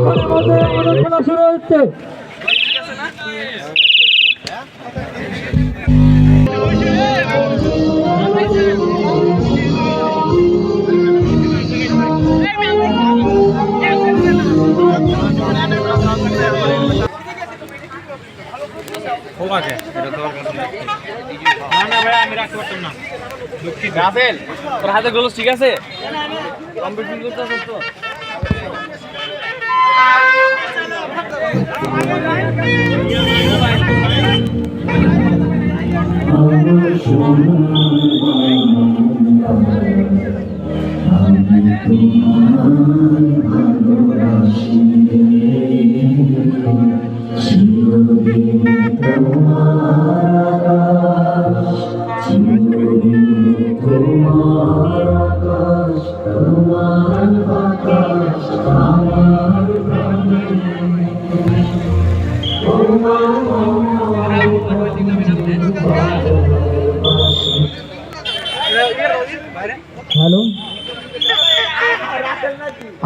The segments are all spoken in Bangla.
কিছুক্ষণের মধ্যে আমাদের খেলা শুরু হচ্ছে। তোর হাতে গ্লোভস ঠিক আছে? কম্পিটিশন করতে আসছ তো? হ্যালো,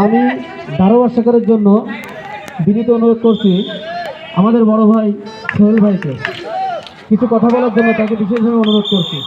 আমি ধারাভাষ্যকারের জন্য বিনীত অনুরোধ করছি আমাদের বড় ভাই সোহেল ভাইকে কিছু কথা বলার জন্য, তাকে বিশেষভাবে অনুরোধ করছি।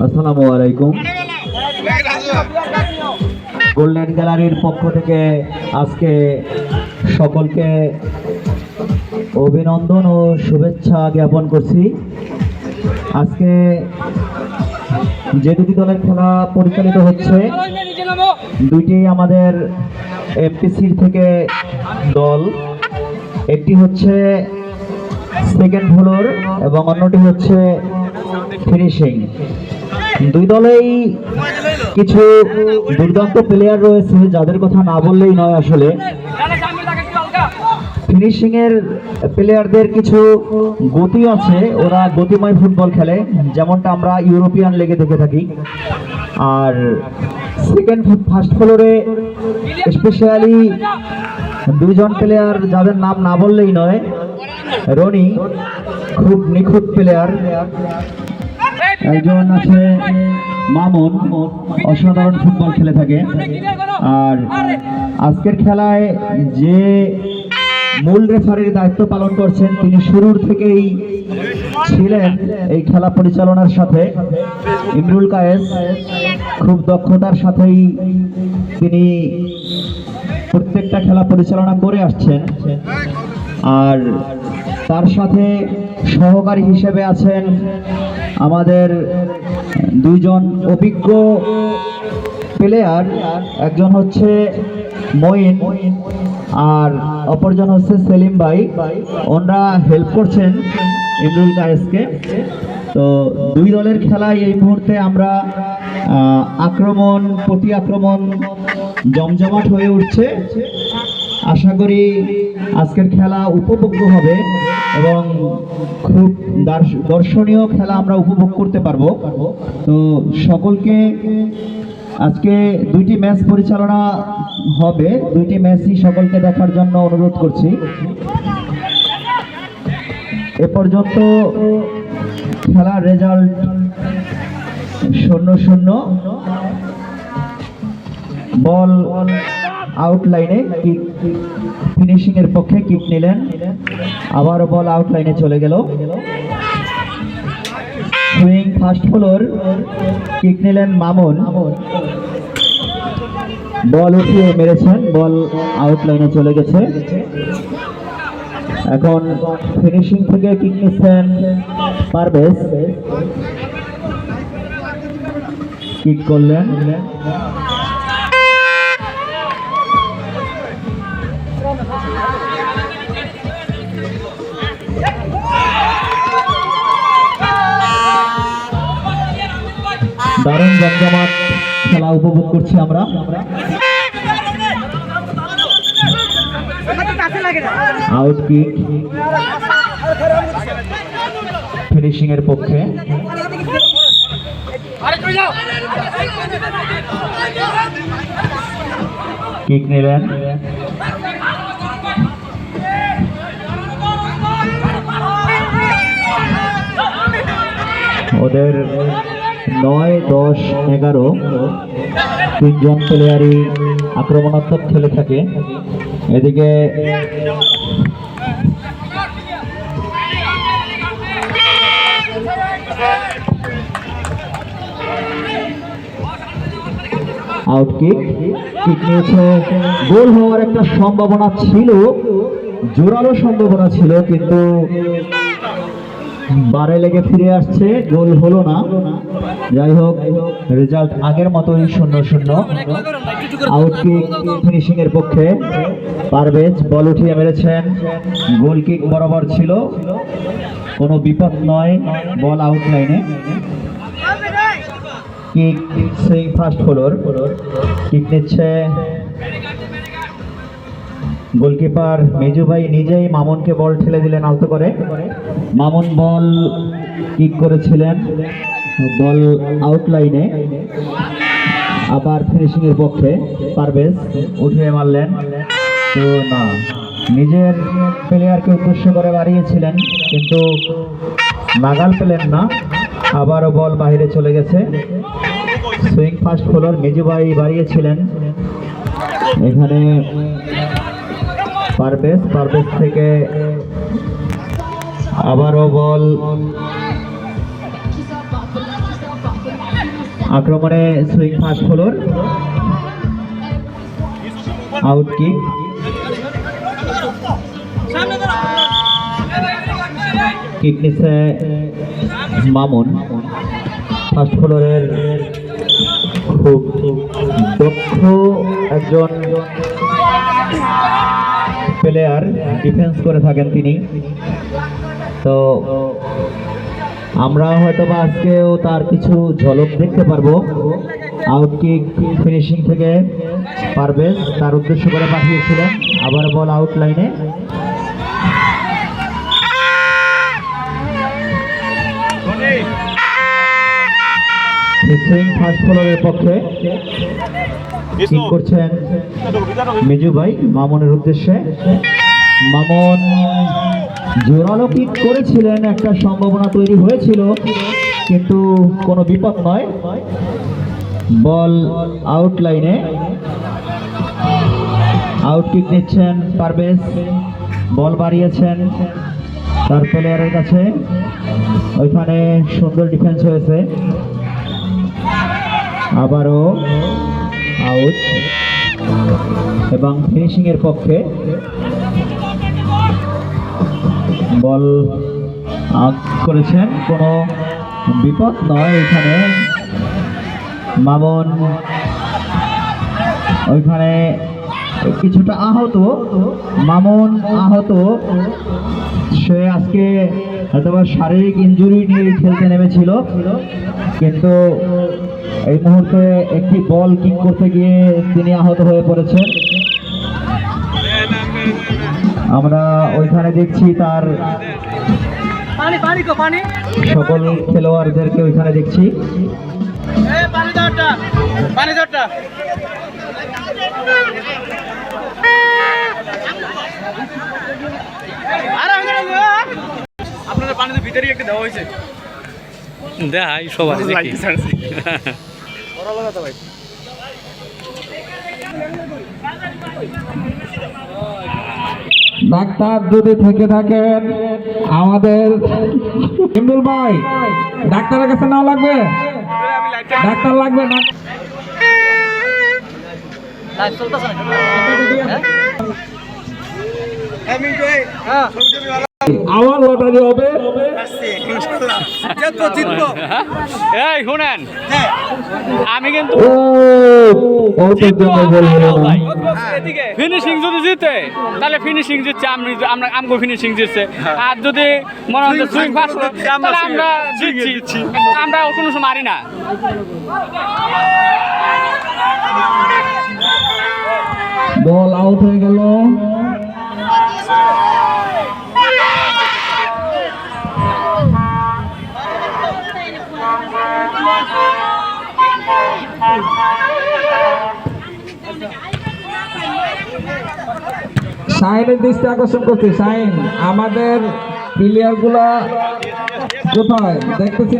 আসসালামু আলাইকুম। গোল্ডেন গ্যালারির পক্ষ থেকে আজকে সকলকে অভিনন্দন ও শুভেচ্ছা জ্ঞাপন করছি। আজকে যে দুটি দলের খেলা পরিচালিত হচ্ছে, দুইটি আমাদের এমপিসির থেকে দল, একটি হচ্ছে সেকেন্ড ফ্লোর এবং অন্যটি হচ্ছে ফিনিশিং। দুই দলেই কিছু দুর্দান্ত প্লেয়ার রয়েছে যাদের কথা না বললেই নয়। আসলে ফিনিশিং এর প্লেয়ারদের কিছু গতি আছে, ওরা গতিময় ফুটবল খেলে, যেমনটা আমরা ইউরোপিয়ান লিগে দেখে থাকি। আর ফার্স্ট ফ্লোরে স্পেশালি দুইজন প্লেয়ার যাদের নাম না বললেই নয়। রনি খুব নিখুঁত প্লেয়ার, একজন আছে মামুন, অসাধারণ ফুটবল খেলে থাকে। আর আজকের খেলায় যে মূল রেফারির দায়িত্ব পালন করছেন, তিনি শুরুর থেকেই ছিলেন এই খেলা পরিচালনার সাথে, ইমরুল কায়েস। খুব দক্ষতার সাথেই তিনি প্রত্যেকটা খেলা পরিচালনা করে আসছেন। আর তার সাথে সহকারী হিসেবে আছেন আমাদের দুইজন অভিজ্ঞ প্লেয়ার, একজন হচ্ছে মঈন আর অপরজন হচ্ছে সেলিম ভাই। ওনারা হেল্প করছেন ইমরুল কায়েসকে। তো দুই দলের খেলায় এই মুহূর্তে আমরা আক্রমণ প্রতি আক্রমণ জমজমাট হয়ে উঠছে। আশা করি আজকের খেলা উপভোগ্য হবে এবং খুব দর্শনীয় খেলা আমরা উপভোগ করতে পারবো। তো সকলকে আজকে দুইটি ম্যাচ পরিচালনা হবে, দুইটি ম্যাচই সকলকে দেখার জন্য অনুরোধ করছি। এ পর্যন্ত খেলার রেজাল্ট 0-0। বল আউটলাইনে, ফিনিশিং এর পক্ষে কিক নিলেন, আবার বল আউটলাইনে চলে গেল। সুইং ফার্স্ট ফ্লোর, কিক নিলেন মামুন, বল উঠিয়ে মেরেছেন, বল আউটলাইনে চলে গেছে। এখন ফিনিশিং থেকে কিক নিচ্ছেন পারভেজ, কিক করলেন। দারুণ জমজমাট খেলা উপভোগ করছি আমরা। আউট কিক ফিনিশিং এর পক্ষে। কিক নিলেন, ওদের 9, 10, 11 তিনজন প্লেয়ারই আক্রমণাত্মক খেলে থাকে। এদিকে আউট কিক নিয়েছে। গোল হওয়ার একটা সম্ভাবনা ছিল, জোরালো সম্ভাবনা ছিল, কিন্তু বারে লেগে ফিরে আসছে, গোল হলো না। যাই হোক, রেজাল্ট আগের মতোই 0-0। আউট কিক ফিনিশিং এর পক্ষে পারভেজ বল উঠিয়ে মেরেছেন, গোল কিক বরাবর ছিল, কোনো বিপদ নয়, বল আউট লাইনে। কিক সুইং ফাস্ট ফলোর, কিক নিচ্ছে গোলকিপার মেজু ভাই নিজেই মামুনকে বল ঠেলে দিলেন আলতো করে। মামুন বল কিক করেছিলেন, বল আউট লাইনে। আবার ফিনিশিং এর পক্ষে পারভেজ উঠিয়ে মারলেন, তো না, নিজের প্লেয়ারকে উদ্দেশ্য করে বাড়িয়েছিলেন কিন্তু নাগাল পেলেন না, আবারও বল বাইরে চলে গেছে। সুইং ফাস্ট ফলোর মেজু ভাই বাড়িয়েছিলেন, এখানে পারভেজ থেকে আবারও বল আক্রমণে swing fast ফলোর, out kick. Kick নিচ্ছে মামুন, ফাস্ট ফলোরের খুব দক্ষ একজন প্লেয়ার, ডিফেন্স করে থাকেন তিনি। তো আমরা হয়তো বা আজকেও তার কিছু ঝলক দেখতে পারবো। আউট কিক ফিনিশিং থেকে পারভেজ তার উদ্দেশ্য করে পাঠিয়েছিলেন, আবার বল আউট লাইনে। সুইং ফাস্ট ফলোরের পক্ষে কিক করছেন মেজু ভাই মামুনের উদ্দেশ্যে। মামুন জোরালো কিক করেছিলেন, একটা সম্ভাবনা তৈরি হয়েছিল, কিন্তু কোনো বিপদ নয়, বল আউট লাইনে। আউট কিক নিচ্ছেন পারভেজ, বল বাড়িয়েছেন তার প্লেয়ারের কাছে, ওইখানে সুন্দর ডিফেন্স হয়েছে, আবারও আউট। এবং ফিনিশিং এর পক্ষে বল আউট করেছেন, কোনো বিপদ নয় এখানে। মামুন ওইখানে কিছুটা আহত, মামুন আহত, সে আজকে হয়তোবা শারীরিক ইনজুরি নিয়ে খেলতে নেমেছিল, কিন্তু এই মুহূর্তে একটি বল কিক করতে গিয়ে তিনি আহত হয়ে পড়েছেন। আমরা ওইখানে দেখছি তার সকল খেলোয়াড়দেরকে ওইখানে দেখছি। আপনাদের পানিতে ভিতরেই একটা দেওয়া হয়েছে, দেখাই সবাই ডাক্তার যদি থেকে থাকেন আমাদের ইমরুল ভাই, ডাক্তারের কাছে নাও লাগবে, ডাক্তার লাগবে না। আমার লটারি হবে, এই শুনেন, আমি কিন্তু ফিনিশিং যদি জিতে তাহলে ফিনিশিং জিতছে, আমরা আমগো ফিনিশিং জিতছে। আর যদি মনে হচ্ছে সুইং ফাস্ট তাহলে আমরা জিতছি, আমরা কোনো সময় মারি না। বল আউট হয়ে গেল। শাহিনের দৃষ্টি আকর্ষণ করছে, শাহিন আমাদের প্লেয়ার গুলা কোথায় দেখতেছি